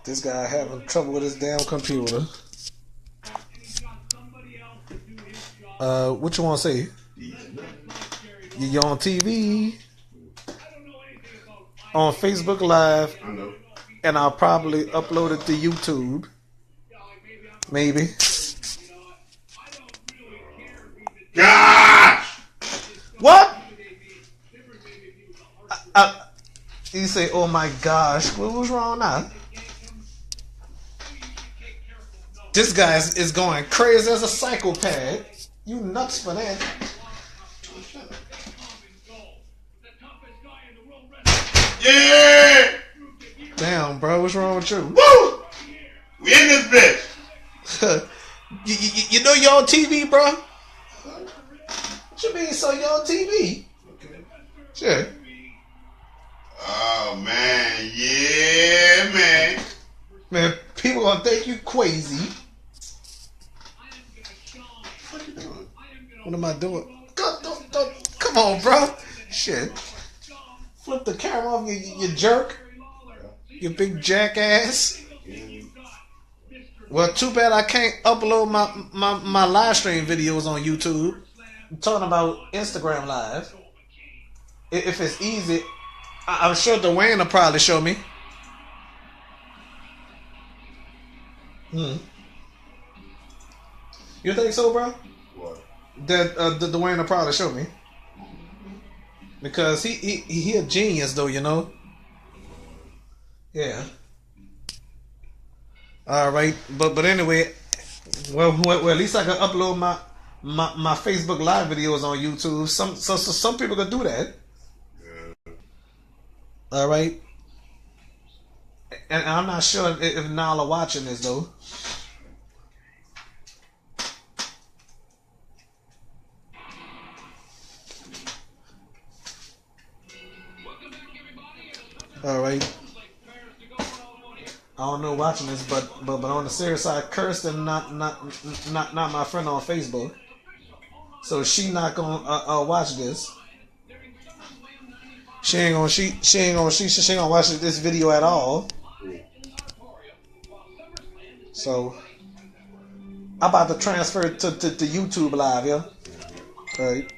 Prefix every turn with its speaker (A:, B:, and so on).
A: This guy having trouble with his damn computer. What you want to say? You're on TV, on Facebook Live, and I'll probably upload it to YouTube. Maybe.
B: Gosh!
A: What? You say, oh my gosh, what was wrong now? This guy is going crazy as a psychopath. You nuts for that.
B: Yeah!
A: Damn, bro, what's wrong with you?
B: Woo! We in this bitch.
A: you know you're on TV, bro? What you mean, so you're on TV? Sure.
B: Oh, man. Yeah, man.
A: Man, people gonna think you crazy.
B: What you doing?
A: What am I doing? Don't, come on, bro. Shit. Flip the camera off, you jerk. You big jackass. Well, too bad I can't upload my live stream videos on YouTube. I'm talking about Instagram Live. If it's easy, I'm sure Dwayne will probably show me. You think so, bro?
B: What?
A: That Dwayne will probably show me. Because he a genius, though, you know. Yeah. All right, but anyway, well, at least I can upload my Facebook Live videos on YouTube. Some people can do that.
B: Yeah.
A: All right, and I'm not sure if Nala watching this though. All right. I don't know watching this, but on the serious side, Kirsten not my friend on Facebook, so she not gonna watch this. She ain't gonna watch this video at all. So I'm about to transfer it to YouTube Live, yeah. All right.